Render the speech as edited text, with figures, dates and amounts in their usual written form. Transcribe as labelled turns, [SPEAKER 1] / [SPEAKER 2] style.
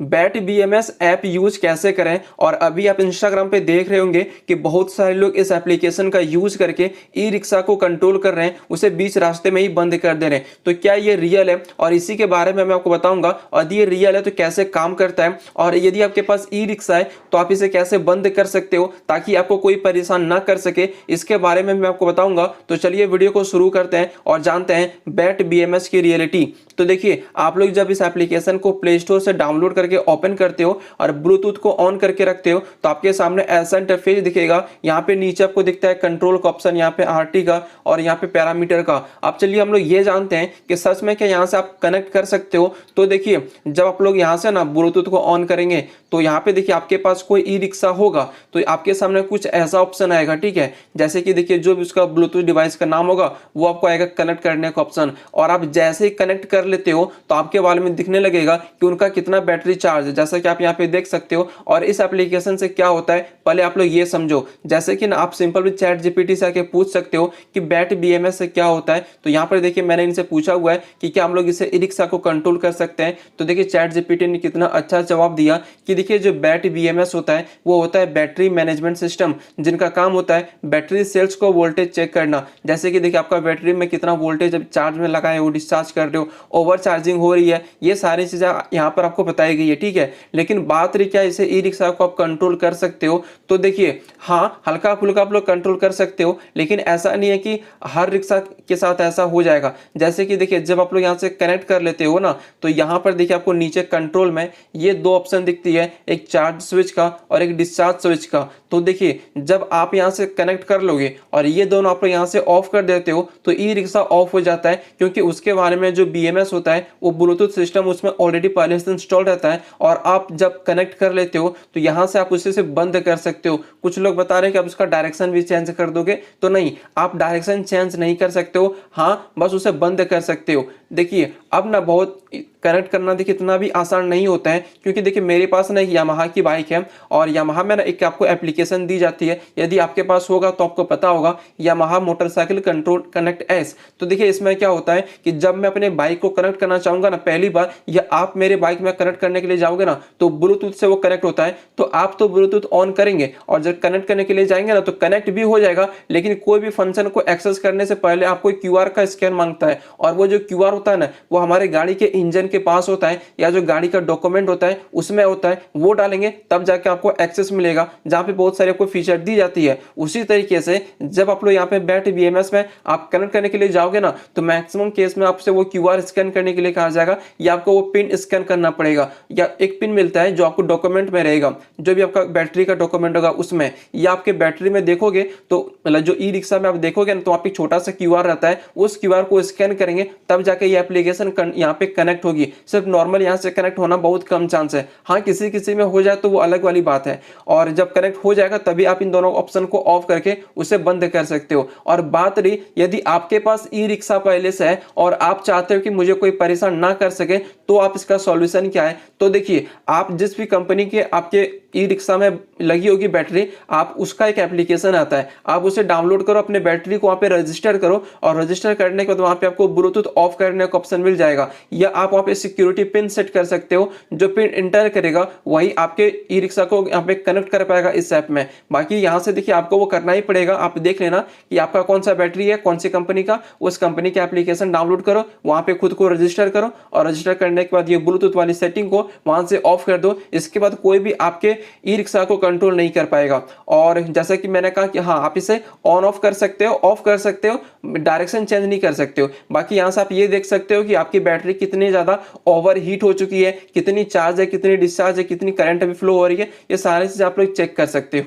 [SPEAKER 1] Bat BMS app use कैसे करें। और अभी आप इंस्टाग्राम पे देख रहे होंगे कि बहुत सारे लोग इस एप्लीकेशन का यूज करके ई रिक्शा को कंट्रोल कर रहे हैं, उसे बीच रास्ते में ही बंद कर दे रहे हैं। तो क्या ये रियल है, और इसी के बारे में मैं आपको बताऊंगा। और यदि ये रियल है तो कैसे काम करता है, और यदि आपके पास ई रिक्शा है तो आप इसे कैसे बंद कर सकते हो ताकि आपको कोई परेशान ना कर सके, इसके बारे में मैं आपको बताऊंगा। तो चलिए वीडियो को शुरू करते हैं और जानते हैं बैट बीएमएस की रियलिटी। तो देखिए, आप लोग जब इस एप्लीकेशन को प्ले स्टोर से डाउनलोड करके ओपन करते हो और ब्लूटूथ को ऑन करके रखते हो तो आपके सामने ऐसा इंटरफेस दिखेगा। यहाँ पे नीचे आपको दिखता है कंट्रोल का ऑप्शन, यहाँ पे आरटी का और यहाँ पे पैरामीटर का। अब चलिए हम लोग ये जानते हैं कि सच में क्या यहाँ से आप कनेक्ट कर सकते हो। तो देखिए, जब आप लोग यहाँ से ना ब्लूटूथ को ऑन करेंगे तो यहाँ पे देखिए आपके पास कोई ई रिक्शा होगा तो आपके सामने कुछ ऐसा ऑप्शन आएगा, ठीक है। जैसे कि देखिए, जो भी उसका ब्लूटूथ डिवाइस का नाम होगा वो आपको आएगा कनेक्ट करने का ऑप्शन, और आप जैसे ही कनेक्ट कर लेते हो तो आपके बारे में दिखने लगेगा कि उनका कितना बैटरी चार्ज है, जैसा कि आप यहाँ पे देख सकते हो। और इस एप्लीकेशन से क्या होता है पहले आप लोग ये समझो। जैसे कि ना आप सिंपल भी चैट जीपीटी से आके पूछ सकते हो कि बैट बीएमएस से क्या होता है। तो यहाँ पर देखिए मैंने इनसे पूछा हुआ है कि क्या हम लोग इसे ई रिक्शा को कंट्रोल कर सकते हैं। तो देखिए चैट जीपीटी ने कितना अच्छा जवाब दिया कि देखिए, जो बैट बीएमएस होता है वो होता है बैटरी मैनेजमेंट सिस्टम, जिनका काम होता है बैटरी सेल्स को वोल्टेज चेक करना। जैसे कि देखिए आपका बैटरी में कितना वोल्टेज जब चार्ज में लगा है, वो डिस्चार्ज कर रहे हो, ओवर चार्जिंग हो रही है, ये सारी चीजें यहाँ पर आपको बताई गई है, ठीक है। लेकिन बात रही क्या इसे ई रिक्शा को आप कंट्रोल कर सकते हो। तो देखिए हाँ, हल्का फुल्का आप लोग कंट्रोल कर सकते हो, लेकिन ऐसा नहीं है कि हर रिक्शा के साथ ऐसा हो जाएगा। जैसे कि देखिए, जब आप लोग यहाँ से कनेक्ट कर लेते हो ना तो यहाँ पर देखिए आपको नीचे कंट्रोल में ये दो ऑप्शन दिखती है, एक चार्ज स्विच का और एक डिस्चार्ज स्विच का। तो देखिए, जब आप यहाँ से कनेक्ट कर लोगे और ये दोनों आप लोग यहाँ से ऑफ कर देते हो तो ई रिक्शा ऑफ हो जाता है, क्योंकि उसके बारे में जो बीएमएस होता है वो ब्लूटूथ सिस्टम उसमें ऑलरेडी पहले से इंस्टॉल रहता है। और आप जब कनेक्ट कर लेते हो तो यहाँ से आप उसे बंद कर सकते हो। कुछ लोग बता रहे हैं कि आप उसका डायरेक्शन भी चेंज कर दोगे, तो नहीं, आप डायरेक्शन चेंज नहीं कर सकते हो, हाँ बस उसे बंद कर सकते हो। देखिए अब ना बहुत कनेक्ट करना देखिए इतना भी आसान नहीं होता है, क्योंकि देखिए मेरे पास ना एक यामाहा की बाइक है और यामाहा में ना एक आपको एप्लीकेशन दी जाती है, यदि आपके पास होगा तो आपको पता होगा, Yamaha motorcycle control connect S. तो देखिए इसमें क्या होता है कि जब मैं अपने बाइक को कनेक्ट करना चाहूंगा ना पहली बार, या आप मेरे बाइक में कनेक्ट करने के लिए जाओगे ना तो ब्लूटूथ से वो कनेक्ट होता है। तो आप तो ब्लूटूथ ऑन करेंगे और जब कनेक्ट करने के लिए जाएंगे ना तो कनेक्ट भी हो जाएगा, लेकिन कोई भी फंक्शन को एक्सेस करने से पहले आपको क्यूआर का स्कैन मांगता है। और वो जो क्यूआर होता है ना वो हमारे गाड़ी के इंजन के पास होता है, या जो गाड़ी का डॉक्यूमेंट होता है उसमें होता है, वो डालेंगे तब जाके आपको एक्सेस मिलेगा, जहां पे बहुत सारी आपको फीचर दी जाती है। उसी तरीके से जब आप लोग यहाँ पे बैट बीएमएस में आप कनेक्ट करने के लिए जाओगे ना तो मैक्सिमम केस में आपसे वो क्यूआर स्कैन करने के लिए कहा जाएगा, या आपको वो पिन स्कैन करना पड़ेगा, या एक पिन मिलता है जो आपको डॉक्यूमेंट में रहेगा, जो भी आपका बैटरी का डॉक्यूमेंट होगा उसमें, या आपके बैटरी में देखोगे तो मतलब जो ई रिक्शा में आप देखोगे ना तो आप एक छोटा सा क्यूआर रहता है, उस क्यूआर को स्कैन करेंगे तब जाके ये एप्लीकेशन यहाँ पे कनेक्ट होगी। सिर्फ नॉर्मल यहाँ से कनेक्ट होना बहुत कम चांस है, हाँ किसी किसी में हो जाए तो वो अलग वाली बात है। और जब कनेक्ट हो जाएगा तभी आप इन दोनों ऑप्शन को ऑफ करके उसे बंद कर सकते हो। और बात रही यदि आपके पास ई रिक्शा पहले से है और आप चाहते हो कि मुझे कोई परेशान ना कर सके, तो आप इसका सॉल्यूशन क्या है। तो देखिए, आप जिस भी कंपनी के आपके ई रिक्शा में लगी होगी बैटरी, आप उसका एक एप्लीकेशन आता है, आप उसे डाउनलोड करो, अपने बैटरी को वहाँ पे रजिस्टर करो, और रजिस्टर करने के बाद वहाँ पे आपको ब्लूटूथ ऑफ करने का ऑप्शन मिल जाएगा, या आप वहाँ पे सिक्योरिटी पिन सेट कर सकते हो, जो पिन इंटर करेगा वही आपके ई रिक्शा को यहाँ पे कनेक्ट कर पाएगा इस ऐप में। बाकी यहाँ से देखिए आपको वो करना ही पड़ेगा, आप देख लेना कि आपका कौन सा बैटरी है, कौन सी कंपनी का, उस कंपनी की एप्लीकेशन डाउनलोड करो, वहाँ पे खुद को रजिस्टर करो, और रजिस्टर करने के बाद ये ब्लूटूथ वाली सेटिंग को वहाँ से ऑफ कर दो। इसके बाद कोई भी आपके ई रिक्शा को कंट्रोल नहीं कर पाएगा। और जैसा कि मैंने कहा कि हाँ, आप इसे ऑन ऑफ कर सकते हो, ऑफ कर सकते हो, डायरेक्शन चेंज नहीं कर सकते हो। बाकी यहाँ से आप ये देख सकते हो कि आपकी बैटरी कितनी ज्यादा ओवर हीट हो चुकी है, कितनी चार्ज है, कितनी डिस्चार्ज है, कितनी करंट अभी फ्लो हो रही है, ये सारी चीजें आप लोग चेक कर सकते हो।